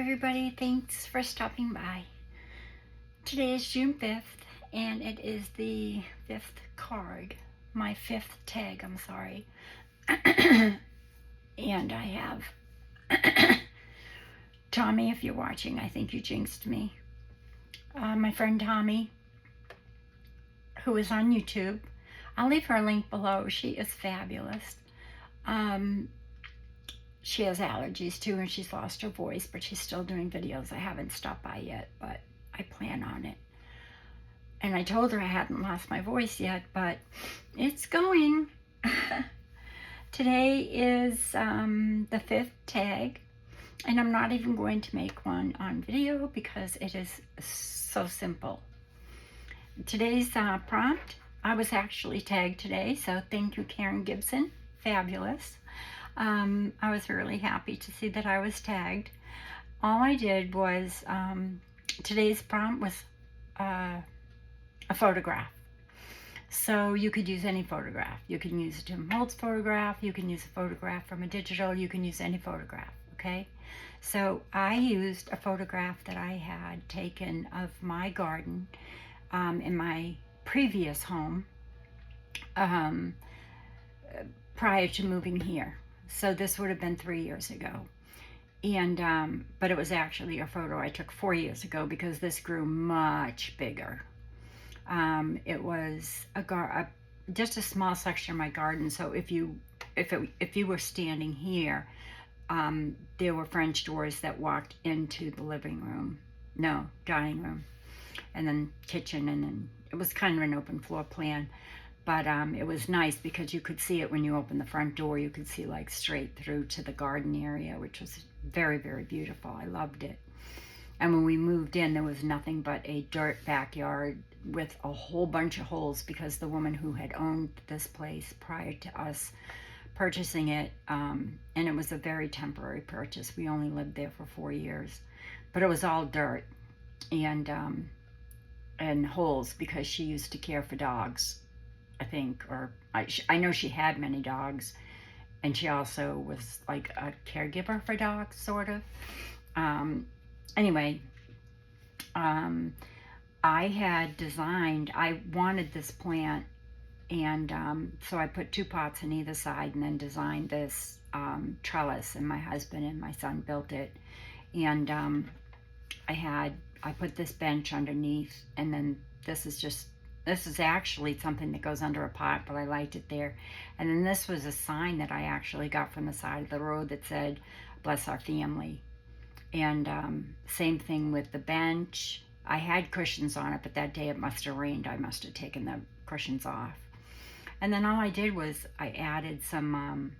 everybody. Thanks for stopping by. Today is June 5th, and it is the fifth card. My fifth tag, I'm sorry. And I have Tommy, if you're watching, I think you jinxed me. My friend Tommy, who is on YouTube. I'll leave her link below. She is fabulous. She has allergies too, and she's lost her voice, but she's still doing videos. I haven't stopped by yet, but I plan on it. And I told her I hadn't lost my voice yet, but it's going. Today is the fifth tag, and I'm not even going to make one on video because it is so simple. Today's prompt, I was actually tagged today, so thank you, Karen Gibson. Fabulous. I was really happy to see that I was tagged. All I did was, today's prompt was a photograph. So you could use any photograph. You can use a Tim Holtz photograph, you can use a photograph from a digital, you can use any photograph, okay? So I used a photograph that I had taken of my garden in my previous home prior to moving here. So this would have been 3 years ago. And but it was actually a photo I took 4 years ago because this grew much bigger. It was just a small section of my garden. So if you were standing here, there were French doors that walked into the dining room, and then kitchen, and then it was kind of an open floor plan. But it was nice because you could see it when you opened the front door. You could see like straight through to the garden area, which was very, very beautiful. I loved it. And when we moved in, there was nothing but a dirt backyard with a whole bunch of holes because the woman who had owned this place prior to us purchasing it, and it was a very temporary purchase. We only lived there for 4 years, but it was all dirt and holes because she used to care for dogs, I think, or I know she had many dogs, and she also was like a caregiver for dogs, sort of. Anyway, I wanted this plant, and so I put 2 pots on either side and then designed this trellis, and my husband and my son built it. And I put this bench underneath, and then this is actually something that goes under a pot, but I liked it there. And then this was a sign that I actually got from the side of the road that said, "Bless our family." And same thing with the bench. I had cushions on it, but that day it must have rained. I must have taken the cushions off. And then all I did was I added some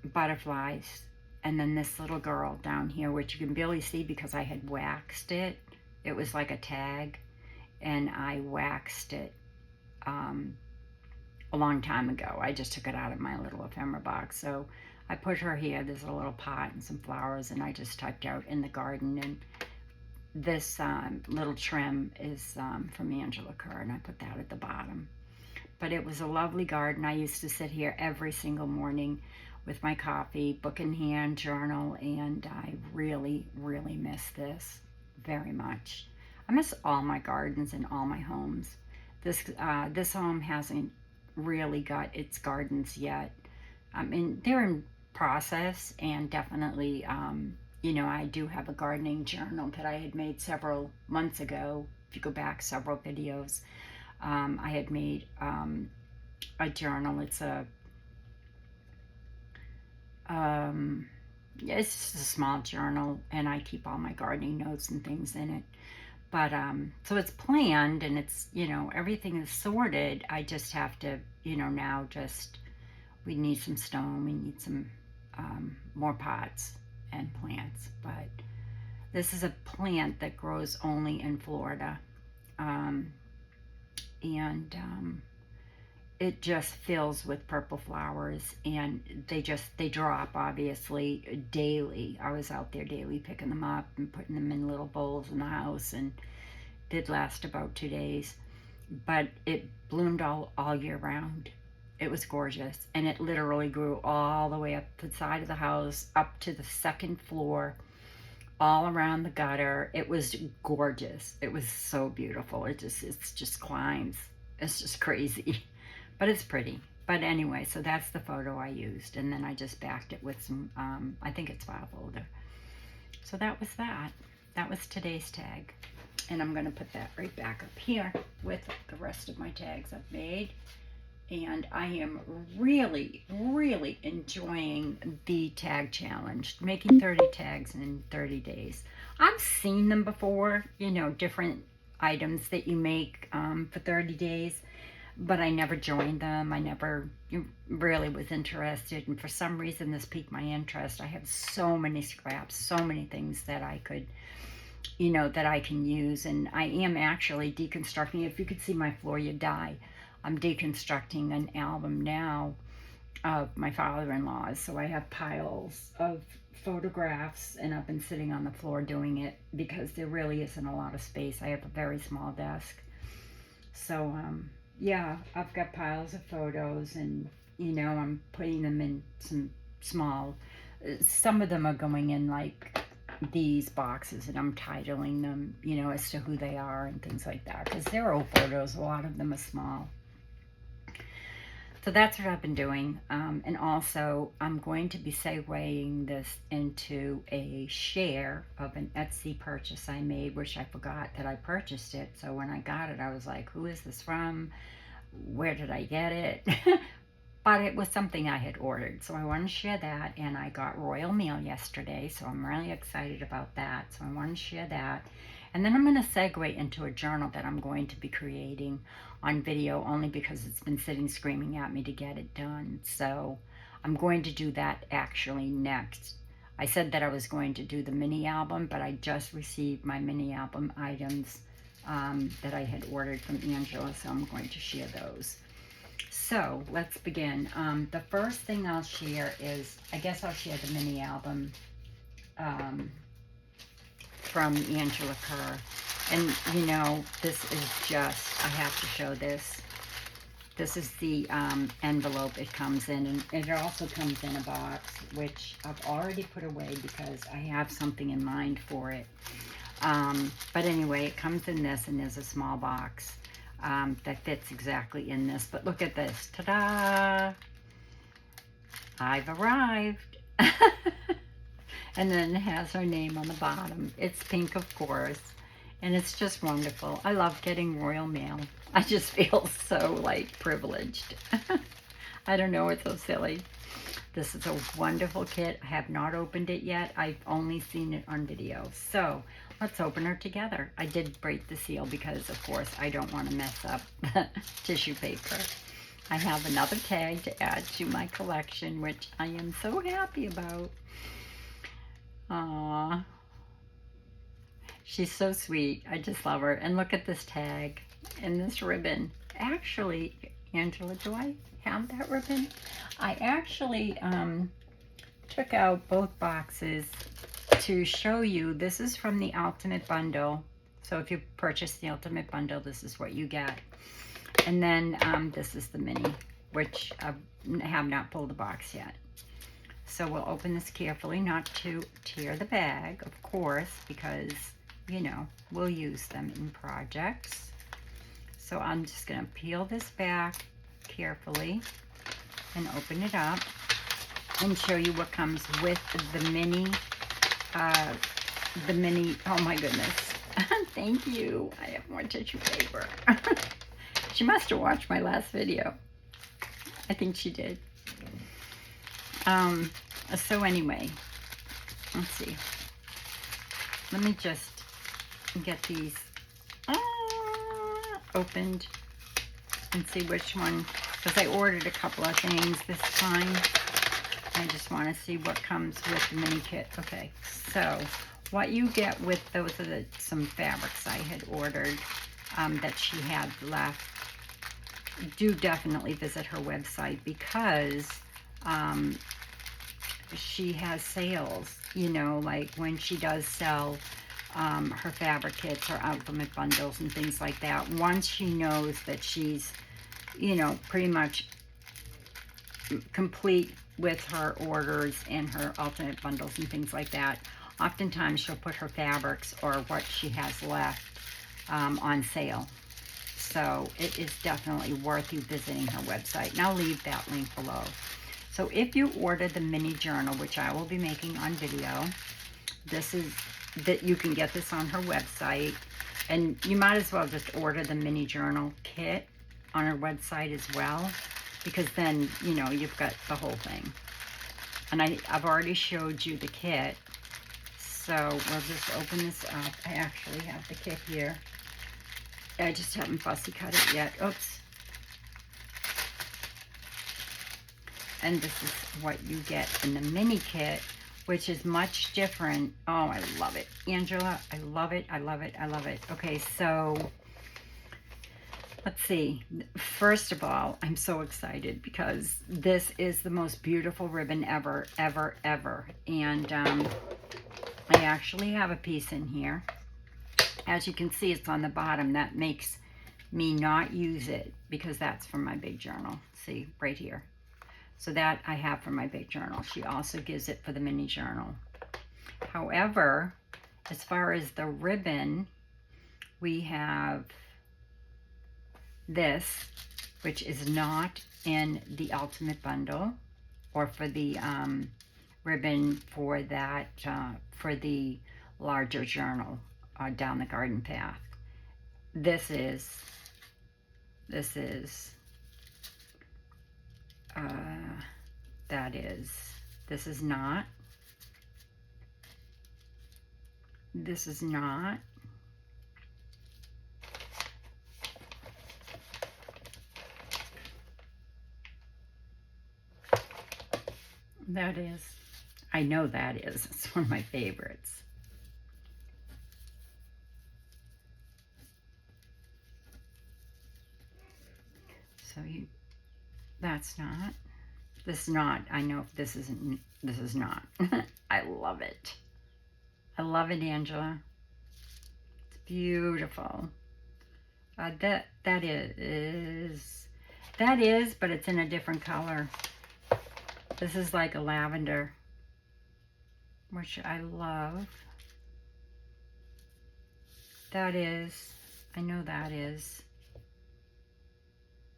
butterflies, and then this little girl down here, which you can barely see because I had waxed it. It was like a tag, and I waxed it a long time ago. I just took it out of my little ephemera box. So I put her here. There's a little pot and some flowers, and I just typed out "in the garden." And this little trim is from Angela Kerr, and I put that at the bottom. But it was a lovely garden. I used to sit here every single morning with my coffee, book in hand, journal, and I really, really miss this very much. I miss all my gardens and all my homes. This home hasn't really got its gardens yet. I mean, they're in process, and definitely, I do have a gardening journal that I had made several months ago. If you go back several videos, I had made a journal. It's just a small journal, and I keep all my gardening notes and things in it. But so it's planned, and it's, everything is sorted. I just have to, now we need some stone, we need some more pots and plants. But this is a plant that grows only in Florida, and it just fills with purple flowers, and they drop, obviously, daily. I was out there daily picking them up and putting them in little bowls in the house, and did last about 2 days. But it bloomed all year round. It was gorgeous. And it literally grew all the way up the side of the house, up to the second floor, all around the gutter. It was gorgeous. It was so beautiful. It just climbs. It's just crazy, but it's pretty. But anyway, so that's the photo I used, and then I just backed it with some, I think it's file folder. So that was that. That was today's tag. And I'm going to put that right back up here with the rest of my tags I've made. And I am really, really enjoying the tag challenge, making 30 tags in 30 days. I've seen them before, you know, different items that you make for 30 days, but I never joined them. I never really was interested. And for some reason, this piqued my interest. I have so many scraps, so many things that I could, you know, that I can use. And I am actually deconstructing. If you could see my floor, you'd die. I'm deconstructing an album now of my father-in-law's. So I have piles of photographs, and I've been sitting on the floor doing it because there really isn't a lot of space. I have a very small desk. So, yeah, I've got piles of photos, and, you know, I'm putting them in some small, some of them are going in like these boxes, and I'm titling them, you know, as to who they are and things like that, because they're old photos. A lot of them are small. So that's what I've been doing. And also, I'm going to be segueing this into a share of an Etsy purchase I made, which I forgot that I purchased it. So when I got it, I was like, who is this from? Where did I get it? But it was something I had ordered. So I want to share that. And I got royal mail yesterday. So I'm really excited about that. So I want to share that. And then I'm going to segue into a journal that I'm going to be creating on video, only because it's been sitting screaming at me to get it done. So I'm going to do that actually next. I said that I was going to do the mini album, but I just received my mini album items that I had ordered from Angela, so I'm going to share those. So let's begin. The first thing I'll share is, I guess I'll share the mini album from Angela Kerr. And, you know, this is just, I have to show this. This is the envelope it comes in, and it also comes in a box, which I've already put away because I have something in mind for it. But anyway, it comes in this, and there's a small box that fits exactly in this. But look at this. Ta-da! I've arrived. And then it has her name on the bottom. It's pink, of course. And it's just wonderful. I love getting royal mail. I just feel so, like, privileged. I don't know, it's so silly. This is a wonderful kit. I have not opened it yet. I've only seen it on video. So, let's open her together. I did break the seal because, of course, I don't want to mess up the tissue paper. I have another tag to add to my collection, which I am so happy about. Aww. She's so sweet. I just love her. And look at this tag and this ribbon. Actually, Angela, do I have that ribbon? I actually took out both boxes to show you. This is from the Ultimate Bundle. So if you purchase the Ultimate Bundle, this is what you get. And then this is the mini, which I have not pulled the box yet. So we'll open this carefully, not to tear the bag, of course, because, you know, we'll use them in projects. So I'm just going to peel this back carefully and open it up and show you what comes with the mini, oh my goodness. Thank you. I have more tissue paper. She must have watched my last video. I think she did. So anyway, let's see. Let me just get these opened and see which one, because I ordered a couple of things this time. I just want to see what comes with the mini kit. Okay, so what you get with those are some fabrics I had ordered that she had left. Do definitely visit her website because she has sales, you know, like when she does sell her fabric kits or Ultimate Bundles and things like that. Once she knows that she's, you know, pretty much complete with her orders and her ultimate bundles and things like that. Oftentimes she'll put her fabrics or what she has left on sale. So it is definitely worth you visiting her website. And I'll leave that link below. So if you order the mini journal, which I will be making on video, this is that you can get this on her website. And you might as well just order the mini journal kit on her website as well, because then, you know, you've got the whole thing. And I've already showed you the kit. So we'll just open this up. I actually have the kit here. I just haven't fussy cut it yet. Oops. And this is what you get in the mini kit, which is much different. Oh, I love it. Angela, I love it. I love it. I love it. Okay, so let's see. First of all, I'm so excited because this is the most beautiful ribbon ever, ever, ever. And I actually have a piece in here. As you can see, it's on the bottom. That makes me not use it because that's from my big journal. See, right here. So that I have for my big journal. She also gives it for the mini journal. However, as far as the ribbon, we have this, which is not in the ultimate bundle or for the ribbon for that, for the larger journal. Down the garden path. This is that is, this is not, this is not, that is, I know that is, it's one of my favorites. So that's not, this is not, I know this isn't, this is not. I love it. I love it, Angela. It's beautiful. That is, but it's in a different color. This is like a lavender, which I love. That is, I know that is.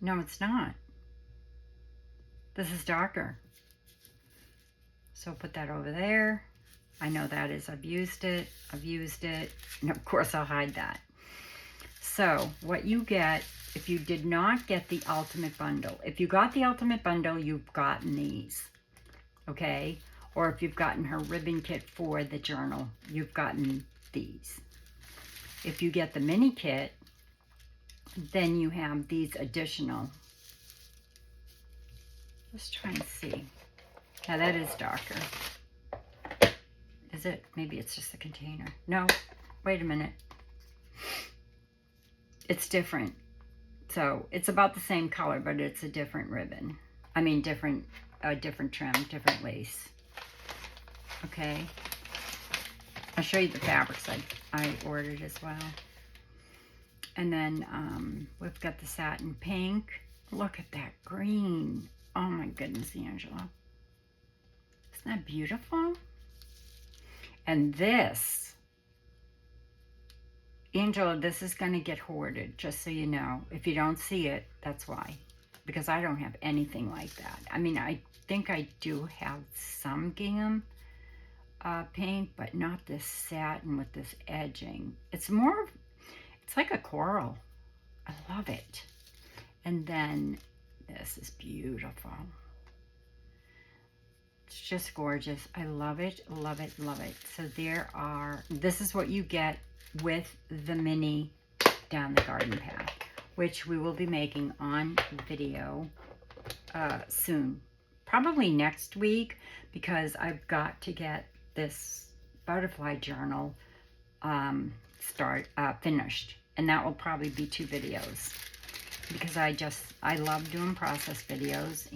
No, it's not. This is darker. So put that over there. I know that is, I've used it, and of course I'll hide that. So what you get, if you did not get the ultimate bundle, if you got the ultimate bundle, you've gotten these, okay? Or if you've gotten her ribbon kit for the journal, you've gotten these. If you get the mini kit, then you have these additional. Let's try and see. Now that is darker. Is it? Maybe it's just the container. No, wait a minute. It's different. So it's about the same color, but it's a different ribbon. I mean, different trim, different lace. Okay. I'll show you the fabrics I ordered as well. And then we've got the satin pink. Look at that green. Oh my goodness, Angela. Isn't that beautiful? And this, Angela, this is going to get hoarded, just so you know. If you don't see it, that's why. Because I don't have anything like that. I mean, I think I do have some gingham pink, but not this satin with this edging. It's more, it's like a coral. I love it. And then this is beautiful. It's just gorgeous. I love it, love it, love it. So there are, this is what you get with the mini Down the Garden Path, which we will be making on video soon. Probably next week, because I've got to get this butterfly journal finished. And that will probably be 2 videos. Because I love doing process videos,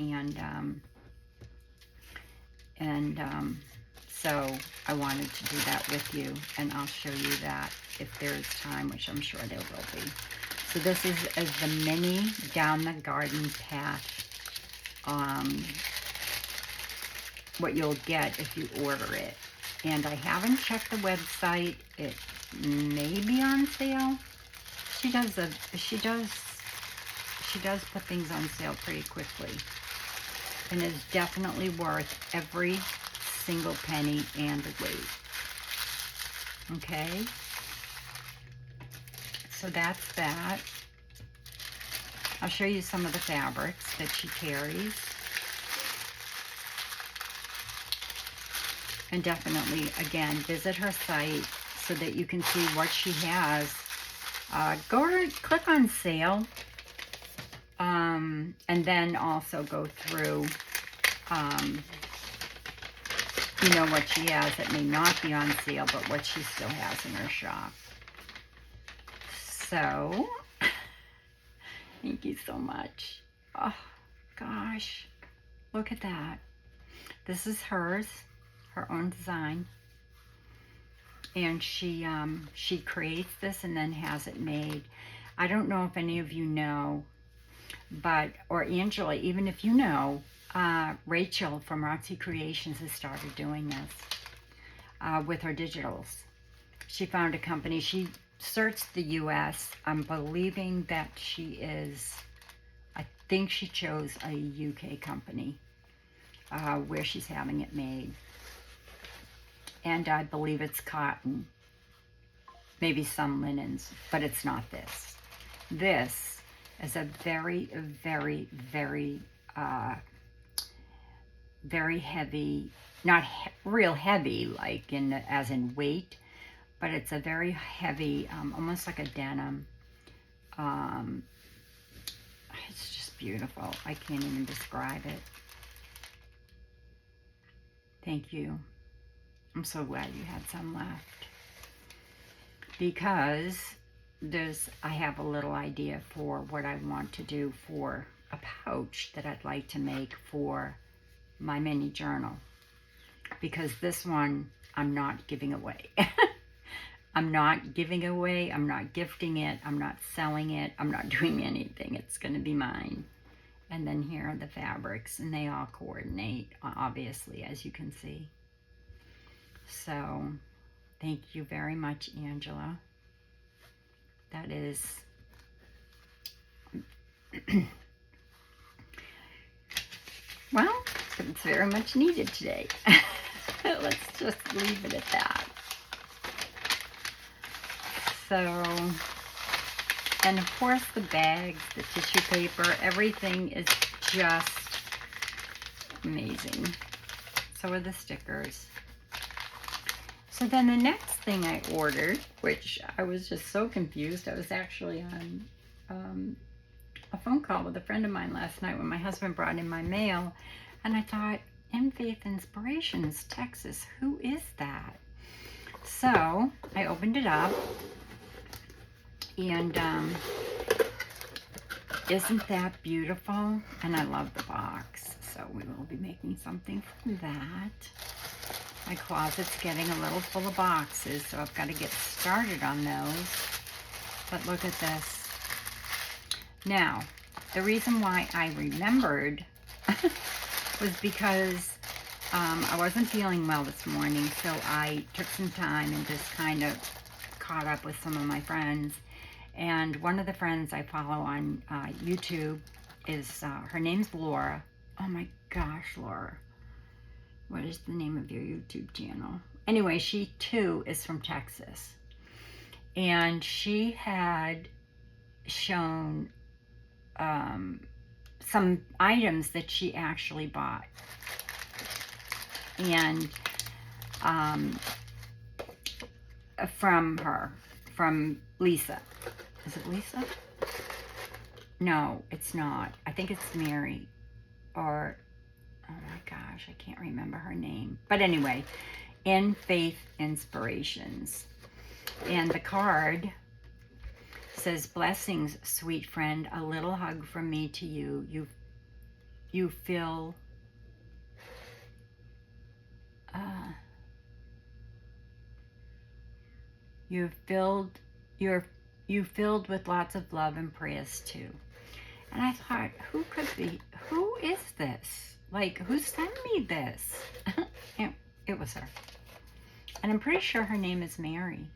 so I wanted to do that with you, and I'll show you that if there's time, which I'm sure there will be. So this is the mini Down the Garden Path what you'll get if you order it. And I haven't checked the website. It may be on sale. She does put things on sale pretty quickly, and it's definitely worth every single penny and weight. Okay, so that's that. I'll show you some of the fabrics that she carries. And definitely, again, visit her site so that you can see what she has. Click on sale, and then also go through, you know, what she has that may not be on sale, but what she still has in her shop. So, thank you so much. Oh, gosh. Look at that. This is hers, her own design. And she creates this and then has it made. I don't know if any of you know, or Angela, even if you know, Rachel from Roxy Creations has started doing this with her digitals. She found a company. She searched the U.S. I'm believing that I think she chose a U.K. company where she's having it made. And I believe it's cotton, maybe some linens, but it's not this. This is a very, very, very, very heavy, not real heavy, like as in weight, but it's a very heavy, almost like a denim. It's just beautiful. I can't even describe it. Thank you. I'm so glad you had some left, because I have a little idea for what I want to do for a pouch that I'd like to make for my mini journal, because this one I'm not giving away. I'm not giving away, I'm not gifting it, I'm not selling it, I'm not doing anything. It's going to be mine. And then here are the fabrics, and they all coordinate, obviously, as you can see. So, thank you very much, Angela. That is... well, it's very much needed today. Let's just leave it at that. So, and of course the bags, the tissue paper, everything is just amazing. So are the stickers. So then the next thing I ordered, which I was just so confused, I was actually on a phone call with a friend of mine last night when my husband brought in my mail, and I thought, In Faith Inspirations, Texas, who is that? So I opened it up, and isn't that beautiful? And I love the box, so we will be making something from that. My closet's getting a little full of boxes, so I've got to get started on those. But look at this. Now, the reason why I remembered was because I wasn't feeling well this morning, so I took some time and just kind of caught up with some of my friends. And one of the friends I follow on YouTube is, her name's Laura. Oh my gosh, Laura. What is the name of your YouTube channel? Anyway, she too is from Texas. And she had shown some items that she actually bought. And from Lisa. Is it Lisa? No, it's not. I think it's Mary. Or, oh my gosh, I can't remember her name. But anyway, In Faith Inspirations. And the card says, "Blessings, sweet friend, a little hug from me to you. You feel you filled with lots of love and prayers too." And I thought, who who is this? Like, who sent me this? it was her. And I'm pretty sure her name is Mary.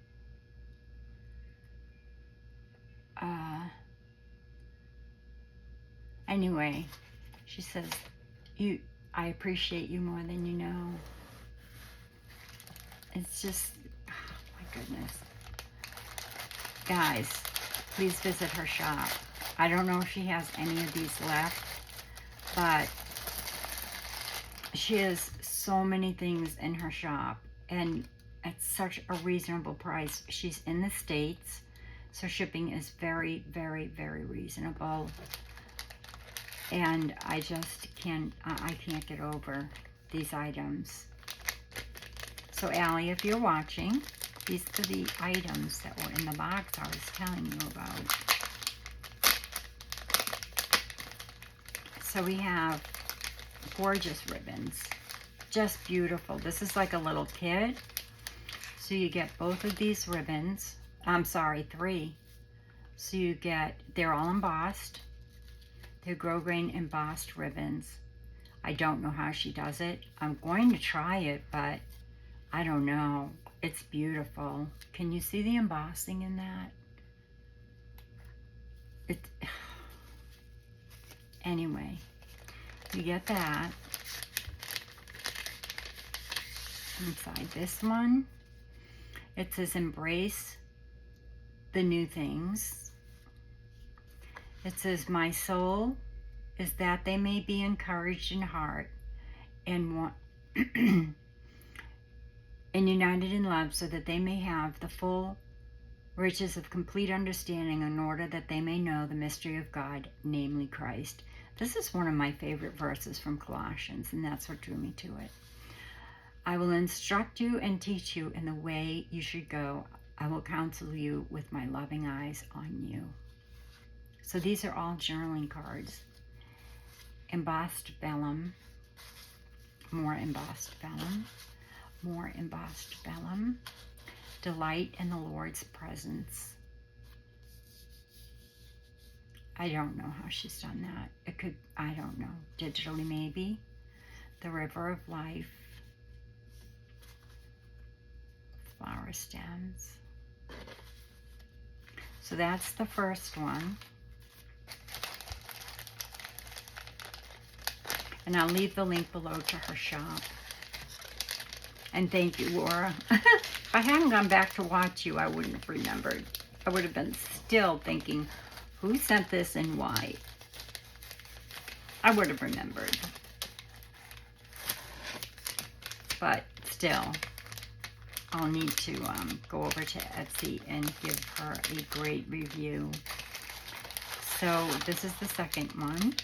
Anyway, she says, I appreciate you more than you know. It's just, oh my goodness. Guys, please visit her shop. I don't know if she has any of these left, but she has so many things in her shop, and at such a reasonable price. She's in the States, so shipping is very, very, very reasonable. And I just can't get over these items. So Allie, if you're watching, these are the items that were in the box I was telling you about. So we have gorgeous ribbons, just beautiful. This is like a little kit. So you get both of these ribbons. I'm sorry, 3. So you get, they're all embossed. They're grosgrain embossed ribbons. I don't know how she does it. I'm going to try it, but I don't know. It's beautiful. Can you see the embossing in that? Anyway, you get that. Inside this one, it says embrace the new things. It says, my soul is that they may be encouraged in heart and and united in love, so that they may have the full riches of complete understanding, in order that they may know the mystery of God, namely Christ. This is one of my favorite verses from Colossians, and that's what drew me to it. I will instruct you and teach you in the way you should go. I will counsel you with my loving eyes on you. So these are all journaling cards. Embossed vellum, more embossed vellum, more embossed vellum. Delight in the Lord's presence. I don't know how she's done that. It could, I don't know, digitally maybe. The River of Life. Flower stems. So that's the first one. And I'll leave the link below to her shop. And thank you, Laura. If I hadn't gone back to watch you, I wouldn't have remembered. I would have been still thinking, who sent this and why? I would have remembered. But still, I'll need to go over to Etsy and give her a great review. So this is the second one.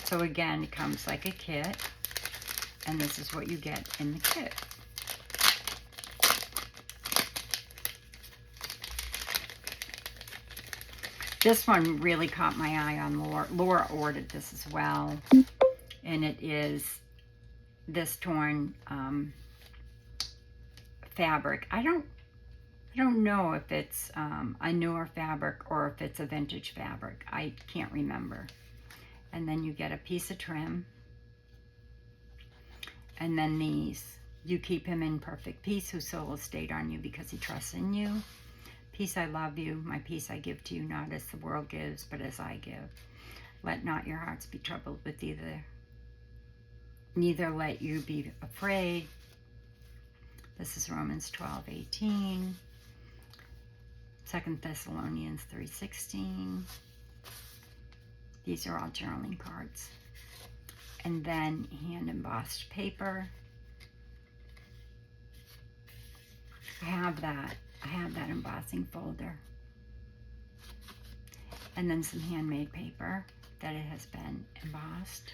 So again, it comes like a kit, and this is what you get in the kit. This one really caught my eye on Laura. Laura ordered this as well, and it is this torn fabric. I don't know if it's a newer fabric or if it's a vintage fabric. I can't remember. And then you get a piece of trim. And then these. You keep him in perfect peace, whose soul has stayed on you because he trusts in you. Peace I love you, my peace I give to you, not as the world gives, but as I give. Let not your hearts be troubled with either. Neither let you be afraid. This is Romans 12:18. 2 Thessalonians 3:16. These are all journaling cards. And then hand embossed paper. I have that embossing folder. And then some handmade paper that it has been embossed.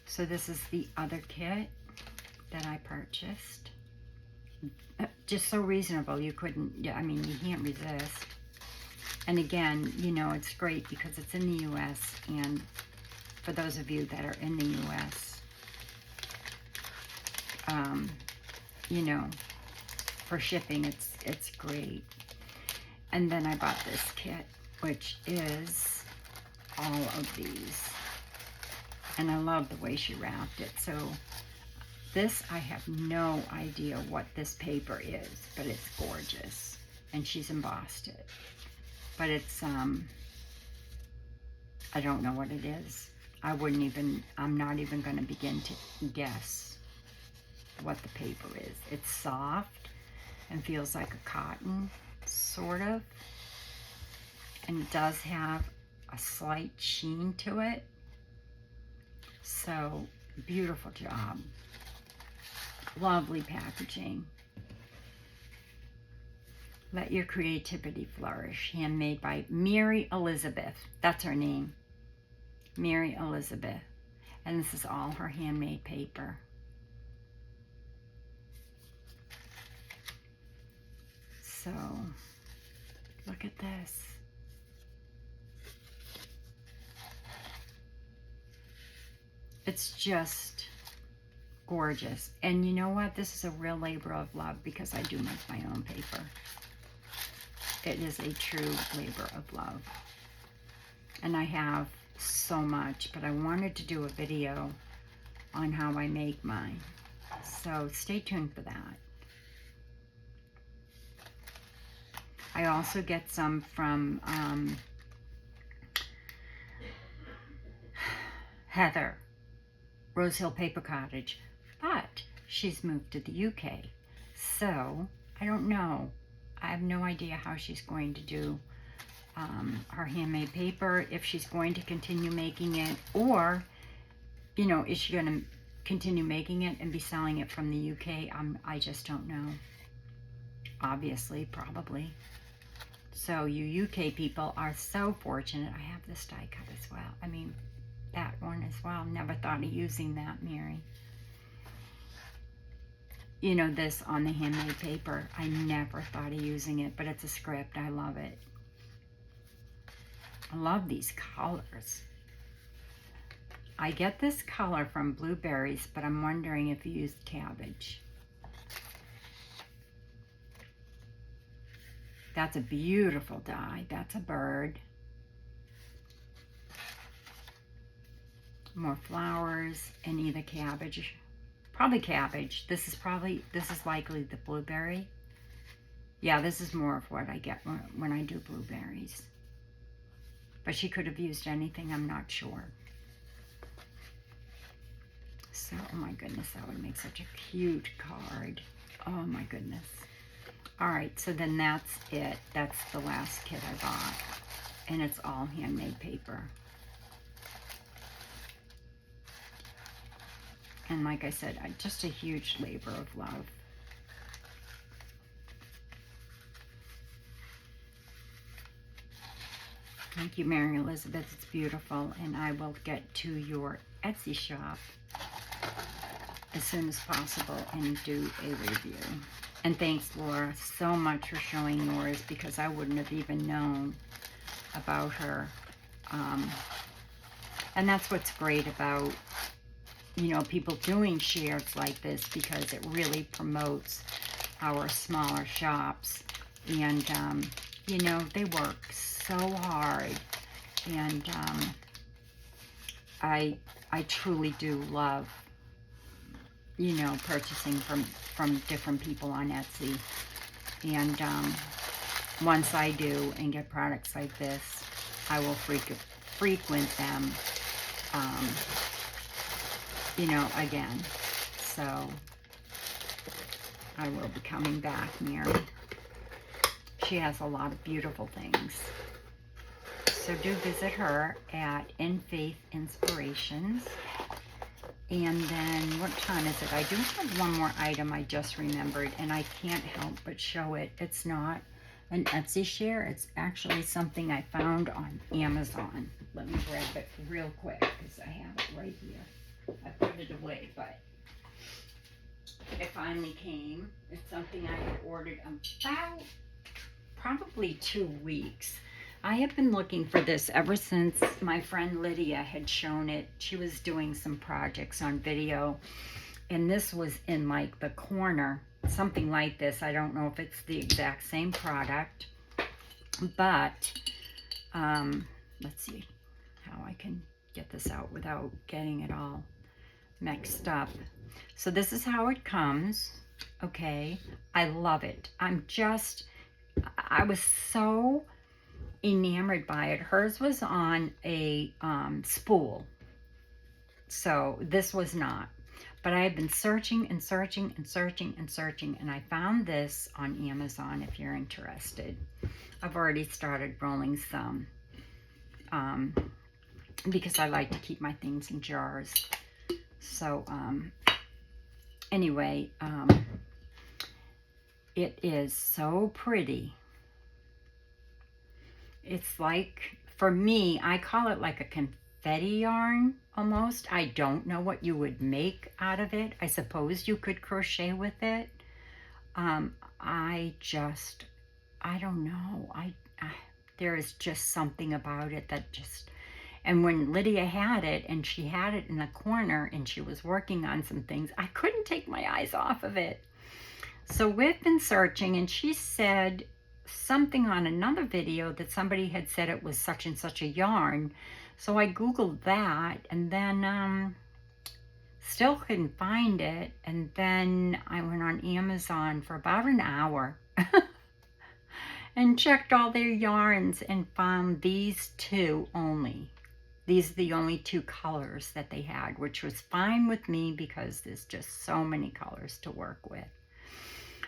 So this is the other kit that I purchased. Just so reasonable, you couldn't, I mean, you can't resist. And again, you know, it's great because it's in the U.S. and for those of you that are in the U.S., you know, for shipping, it's great. And then I bought this kit, which is all of these. And I love the way she wrapped it. So this, I have no idea what this paper is, but it's gorgeous. And she's embossed it. But it's, I don't know what it is. I'm not even going to begin to guess what the paper is. It's soft and feels like a cotton, sort of. And it does have a slight sheen to it. So, beautiful job. Lovely packaging. Let your creativity flourish. Handmade by Mary Elizabeth. That's her name. Mary Elizabeth. And this is all her handmade paper. So, look at this. It's just gorgeous. And you know what? This is a real labor of love because I do make my own paper. It is a true labor of love. And I have so much, but I wanted to do a video on how I make mine. So stay tuned for that. I also get some from Heather, Rose Hill Paper Cottage, but she's moved to the UK. So I don't know. I have no idea how she's going to do her handmade paper, if she's going to continue making it, or, you know, is she going to continue making it and be selling it from the UK? I just don't know. Obviously, probably. So you UK people are so fortunate. I have this die cut as well. I mean, that one as well. Never thought of using that, Mary. You know, this on the handmade paper, I never thought of using it, but it's a script. I love it. I love these colors. I get this color from blueberries, but I'm wondering if you used cabbage. That's a beautiful die. That's a bird. More flowers and either cabbage. Probably cabbage. This is likely the blueberry. Yeah, this is more of what I get when I do blueberries. But she could have used anything, I'm not sure. So, oh my goodness, that would make such a cute card. Oh my goodness. All right, so then that's it. That's the last kit I bought. And it's all handmade paper. And like I said, just a huge labor of love. Thank you, Mary Elizabeth. It's beautiful. And I will get to your Etsy shop as soon as possible and do a review. And thanks, Laura, so much for showing yours, because I wouldn't have even known about her. And that's what's great about, you know, people doing shares like this, because it really promotes our smaller shops. And, you know, they work so hard. And I truly do love, you know, purchasing from different people on Etsy. And once I do and get products like this, I will frequent them, you know, again. So I will be coming back, Mary. She has a lot of beautiful things. So do visit her at In Faith Inspirations. And then, what time is it? I do have one more item I just remembered, and I can't help but show it. It's not an Etsy share. It's actually something I found on Amazon. Let me grab it real quick, because I have it right here. I put it away, but it finally came. It's something I had ordered about probably 2 weeks. I have been looking for this ever since my friend Lydia had shown it. She was doing some projects on video, and this was in like the corner, something like this. I don't know if it's the exact same product, but let's see how how I can get this out without getting it all mixed up. So this is how it comes. Okay, I love it. I was so enamored by it. Hers was on a spool, so this was not. But I have been searching and searching and searching and searching, and I found this on Amazon if you're interested. I've already started rolling some because I like to keep my things in jars. So anyway, it is so pretty. It's like, for me, I call it like a confetti yarn almost. I don't know what you would make out of it. I suppose you could crochet with it. I don't know. There is just something about it that just, and when Lydia had it and she had it in the corner and she was working on some things, I couldn't take my eyes off of it. So we've been searching, and she said something on another video that somebody had said it was such and such a yarn. So I Googled that, and then still couldn't find it. And then I went on Amazon for about an hour and checked all their yarns and found these two only. These are the only two colors that they had, which was fine with me because there's just so many colors to work with.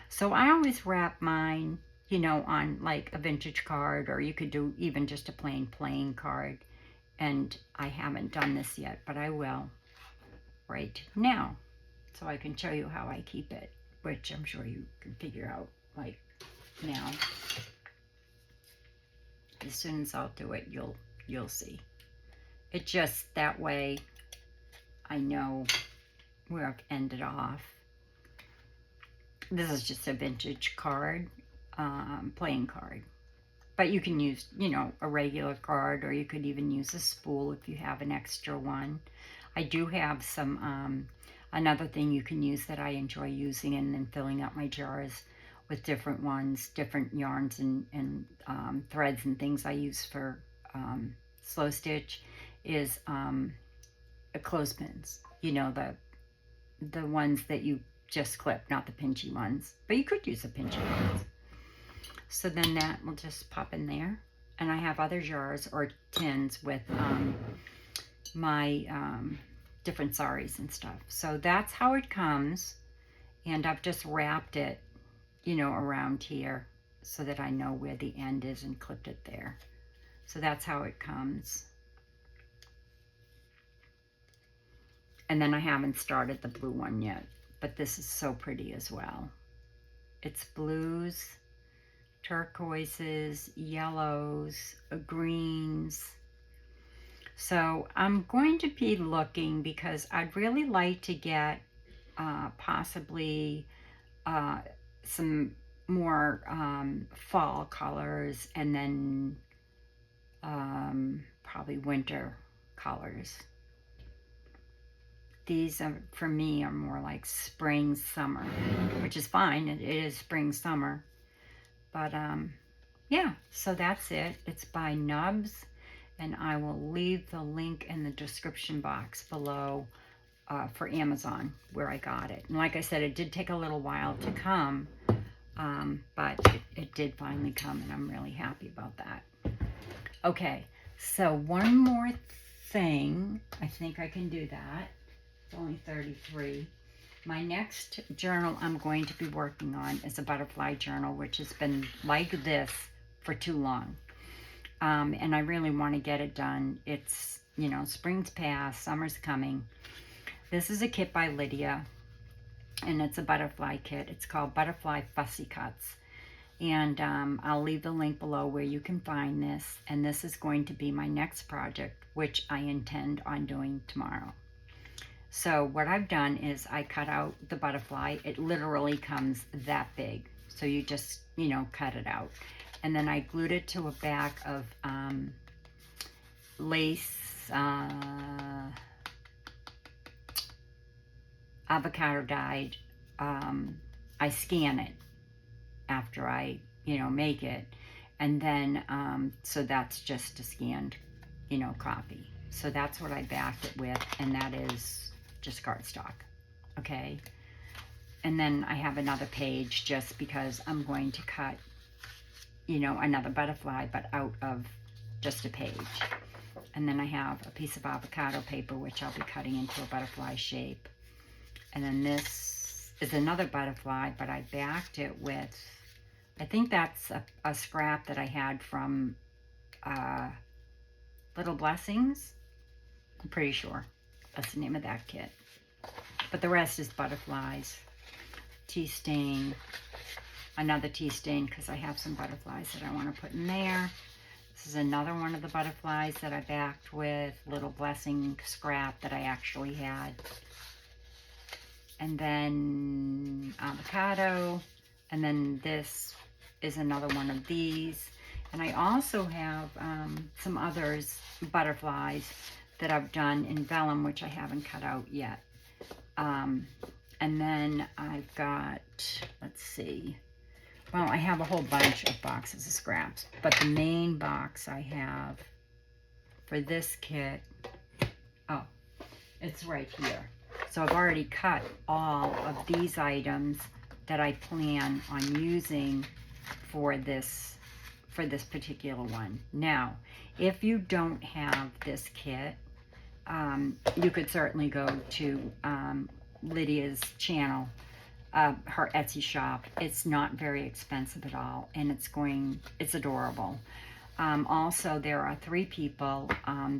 So I always wrap mine, you know, on like a vintage card, or you could do even just a plain card. And I haven't done this yet, but I will right now. So I can show you how I keep it, which I'm sure you can figure out like now. As soon as I'll do it, you'll see. It just, that way I know where I've ended off. This is just a vintage card, playing card. But you can use, you know, a regular card, or you could even use a spool if you have an extra one. I do have some, another thing you can use that I enjoy using and then filling up my jars with different ones, different yarns and threads and things I use for slow stitch is a clothespins. You know, the ones that you just clip, not the pinchy ones. But you could use the pinchy ones. So then that will just pop in there. And I have other jars or tins with my different saris and stuff. So that's how it comes. And I've just wrapped it, you know, around here so that I know where the end is and clipped it there. So that's how it comes. And then I haven't started the blue one yet, but this is so pretty as well. It's blues, turquoises, yellows, greens. So I'm going to be looking because I'd really like to get possibly some more fall colors, and then probably winter colors. These are, for me, are more like spring, summer, which is fine. It is spring, summer. But yeah, so that's it. It's by Nubs, and I will leave the link in the description box below for Amazon where I got it. And like I said, it did take a little while to come, but it did finally come, and I'm really happy about that. Okay, so one more thing. I think I can do that. It's only 33. My next journal I'm going to be working on is a butterfly journal, which has been like this for too long. And I really want to get it done. It's, you know, spring's past, summer's coming. This is a kit by Lydia, and it's a butterfly kit. It's called Butterfly Fussy Cuts. And I'll leave the link below where you can find this. And this is going to be my next project, which I intend on doing tomorrow. So what I've done is I cut out the butterfly. It literally comes that big. So you just, you know, cut it out. And then I glued it to a back of lace, avocado dyed. I scan it after I, you know, make it. And then, so that's just a scanned, you know, copy. So that's what I backed it with, and that is just cardstock, okay? And then I have another page just because I'm going to cut, you know, another butterfly, but out of just a page. And then I have a piece of avocado paper, which I'll be cutting into a butterfly shape. And then this is another butterfly, but I backed it with, I think that's a scrap that I had from Little Blessings. I'm pretty sure that's the name of that kit. But the rest is butterflies, tea stain, another tea stain because I have some butterflies that I want to put in there. This is another one of the butterflies that I backed with Little Blessing scrap that I actually had. And then avocado, and then this is another one of these. And I also have some others, butterflies, that I've done in vellum, which I haven't cut out yet. And then I've got, let's see, well, I have a whole bunch of boxes of scraps, but the main box I have for this kit, oh, it's right here. So I've already cut all of these items that I plan on using for this particular one. Now, if you don't have this kit, you could certainly go to Lydia's channel, her Etsy shop. It's not very expensive at all, and it's adorable. Also, there are 3 people.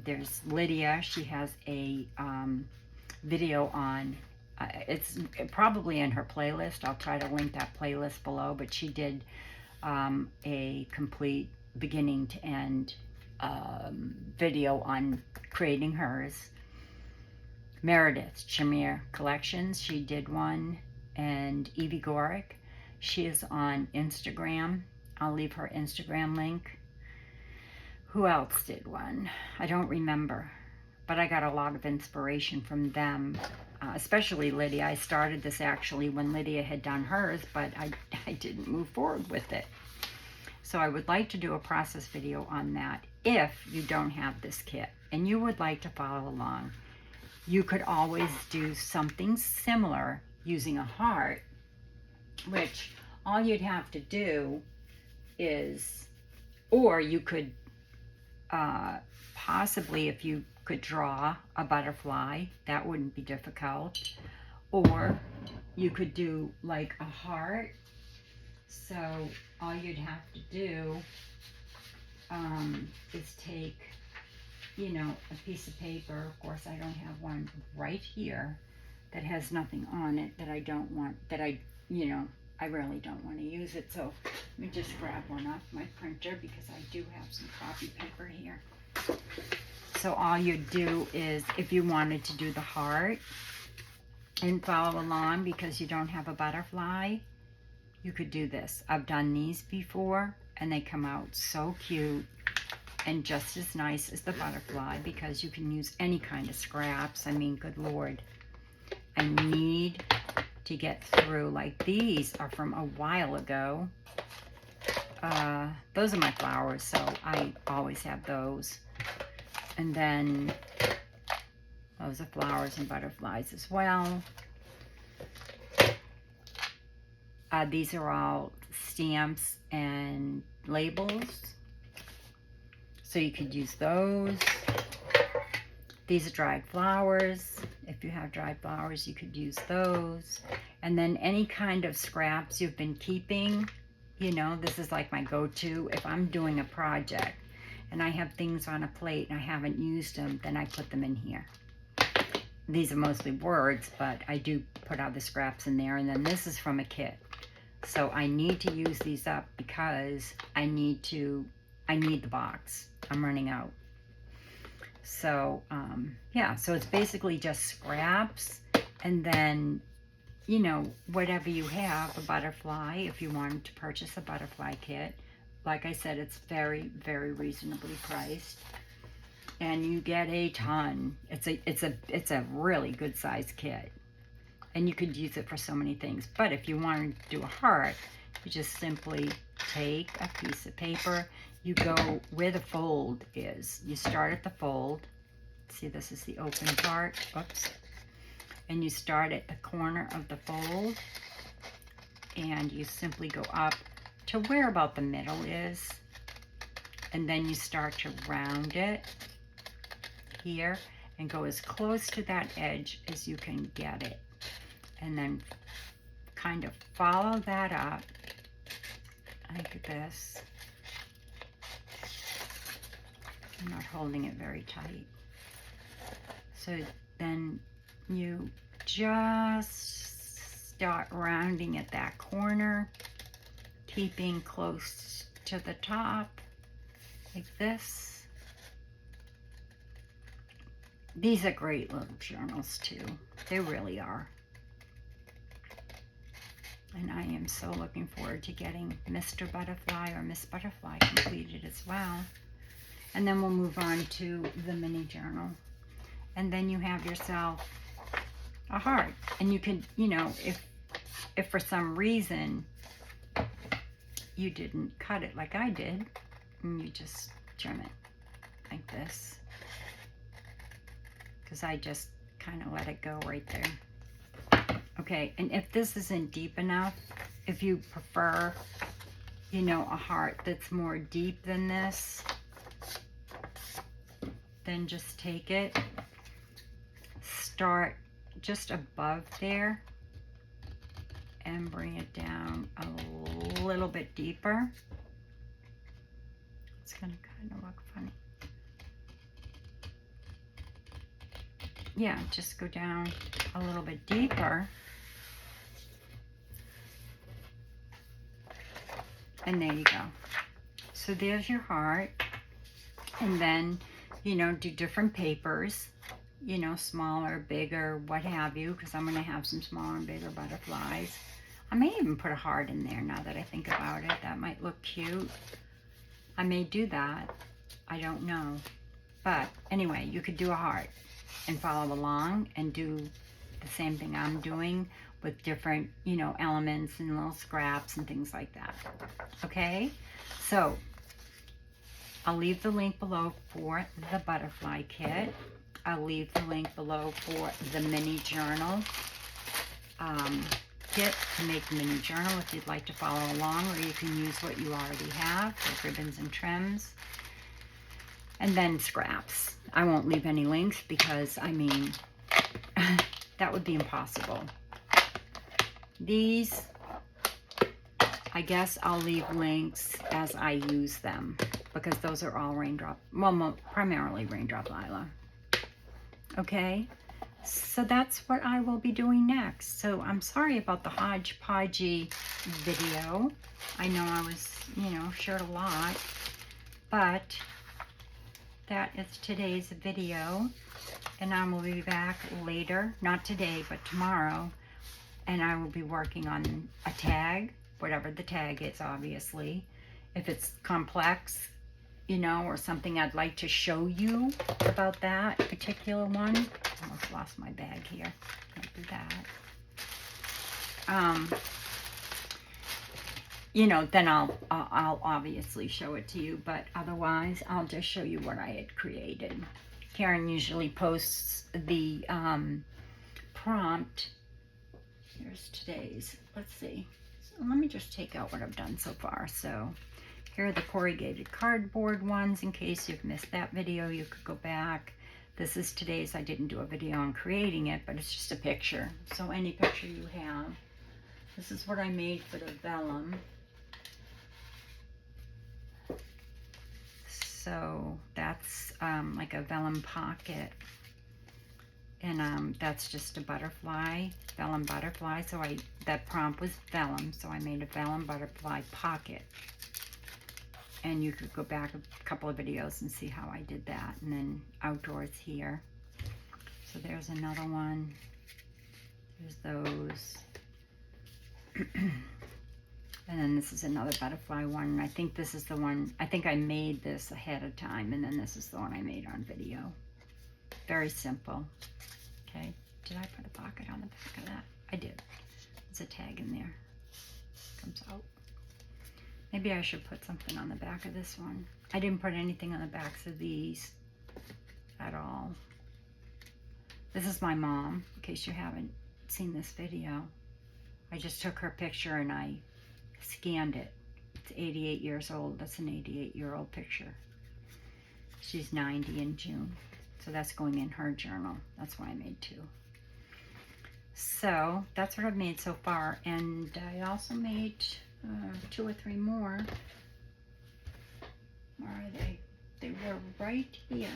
There's Lydia. She has a video on, it's probably in her playlist. I'll try to link that playlist below, but she did a complete beginning to end video on creating hers. Meredith Chimere Collections, she did one, and Evie Gorick, she is on Instagram. I'll leave her Instagram link. Who else did one? I don't remember, but I got a lot of inspiration from them, especially Lydia. I started this actually when Lydia had done hers, but I didn't move forward with it. So I would like to do a process video on that. If you don't have this kit and you would like to follow along, you could always do something similar using a heart, which all you'd have to do is, or you could possibly, if you could draw a butterfly, that wouldn't be difficult. Or you could do like a heart. So all you'd have to do is take, you know, a piece of paper. Of course, I don't have one right here that has nothing on it that I don't want, that I really don't want to use it. So let me just grab one off my printer because I do have some copy paper here. So all you do is, if you wanted to do the heart and follow along because you don't have a butterfly, you could do this. I've done these before and they come out so cute and just as nice as the butterfly because you can use any kind of scraps. I mean, good Lord. I need to get through, like these are from a while ago. Those are my flowers, so I always have those. And then those are flowers and butterflies as well. These are all stamps and labels, so you could use those. These are dried flowers. If you have dried flowers, you could use those. And then any kind of scraps you've been keeping, you know, this is like my go-to. If I'm doing a project and I have things on a plate and I haven't used them, then I put them in here. These are mostly words, but I do put other scraps in there. And then this is from a kit. So I need to use these up because I need the box. I'm running out. So, yeah, so it's basically just scraps, and then, you know, whatever you have, a butterfly, if you wanted to purchase a butterfly kit. Like I said, it's very, very reasonably priced, and you get a ton. It's a really good size kit, and you could use it for so many things. But if you wanted to do a heart, you just simply take a piece of paper. You go where the fold is. You start at the fold, See, this is the open part. Oops. And you start at the corner of the fold, and you simply go up to where about the middle is, and then you start to round it here and go as close to that edge as you can get it, and then kind of follow that up like this. I'm not holding it very tight. So then you just start rounding at that corner, keeping close to the top, like this. These are great little journals too. They really are. And I am so looking forward to getting Mr. Butterfly or Miss Butterfly completed as well. And then we'll move on to the mini journal. And then you have yourself a heart. And you can, you know, if for some reason you didn't cut it like I did, and you just trim it like this. Because I just kind of let it go right there. Okay, and if this isn't deep enough, if you prefer, you know, a heart that's more deep than this, then just take it, start just above there, and bring it down a little bit deeper. It's gonna kind of look funny. Yeah, just go down a little bit deeper. And there you go. So there's your heart. And then, you know, do different papers, you know, smaller, bigger, what have you, because I'm going to have some smaller and bigger butterflies. I may even put a heart in there now that I think about it. That might look cute. I may do that. I don't know. But anyway, you could do a heart and follow along and do the same thing I'm doing with different, you know, elements and little scraps and things like that. Okay? So I'll leave the link below for the butterfly kit. I'll leave the link below for the mini journal kit to make the mini journal if you'd like to follow along, or you can use what you already have, like ribbons and trims. And then scraps. I won't leave any links because, I mean, that would be impossible. These, I guess I'll leave links as I use them, because those are all raindrop, well, primarily raindrop lila. Okay, so that's what I will be doing next. So I'm sorry about the hodgepodgey video. I know I was, you know, shared a lot, but that is today's video, and I will be back later, not today, but tomorrow, and I will be working on a tag, whatever the tag is, obviously. If it's complex, you know, or something I'd like to show you about that particular one. I almost lost my bag here. Can't do that. You know, then I'll obviously show it to you, but otherwise I'll just show you what I had created. Karen usually posts the prompt. Here's today's. Let's see. So let me just take out what I've done so far. So here are the corrugated cardboard ones. In case you've missed that video, you could go back. This is today's. I didn't do a video on creating it, but it's just a picture. So any picture you have. This is what I made for the vellum. So that's like a vellum pocket, and that's just a butterfly, vellum butterfly. So that prompt was vellum, so I made a vellum butterfly pocket. And you could go back a couple of videos and see how I did that. And then outdoors here. So there's another one. There's those. And then this is another butterfly one. And I think this is the one, I think I made this ahead of time. And then this is the one I made on video. Very simple. Okay. Did I put a pocket on the back of that? I did. There's a tag in there. Comes out. Maybe I should put something on the back of this one. I didn't put anything on the backs of these at all. This is my mom, in case you haven't seen this video. I just took her picture and I scanned it. It's 88 years old. That's an 88-year-old picture. She's 90 in June. So that's going in her journal. That's why I made 2. So that's what I've made so far. And I also made 2 or 3 more. Where are they? They were right here.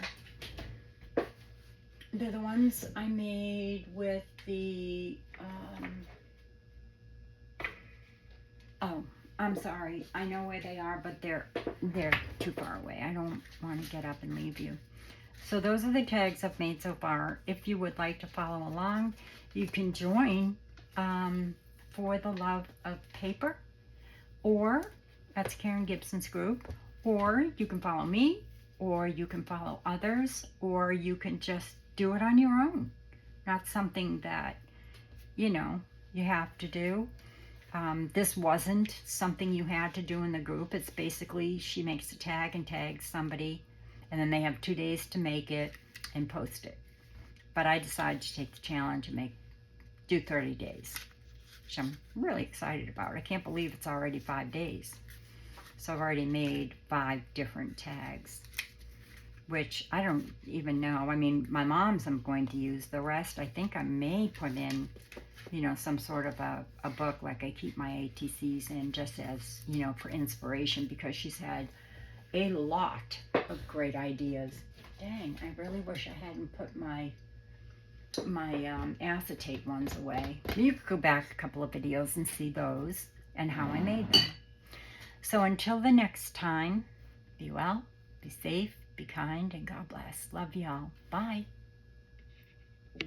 They're the ones I made with the, oh, I'm sorry. I know where they are, but they're too far away. I don't want to get up and leave you. So those are the tags I've made so far. If you would like to follow along, you can join For the Love of Paper, or that's Karen Gibson's group, or you can follow me, or you can follow others, or you can just do it on your own. Not something that, you know, you have to do. This wasn't something you had to do in the group. It's basically she makes a tag and tags somebody, and then they have 2 days to make it and post it. But I decided to take the challenge and do 30 days, which I'm really excited about. I can't believe it's already 5 days. So I've already made 5 different tags, which I don't even know. I mean, my mom's I'm going to use. The rest, I think I may put in, you know, some sort of a book like I keep my ATCs in, just as, you know, for inspiration, because she's had a lot of great ideas. Dang, I really wish I hadn't put my acetate ones away. You could go back a couple of videos and see those and how I made them. So until the next time, be well, be safe, be kind, and God bless. Love y'all. Bye.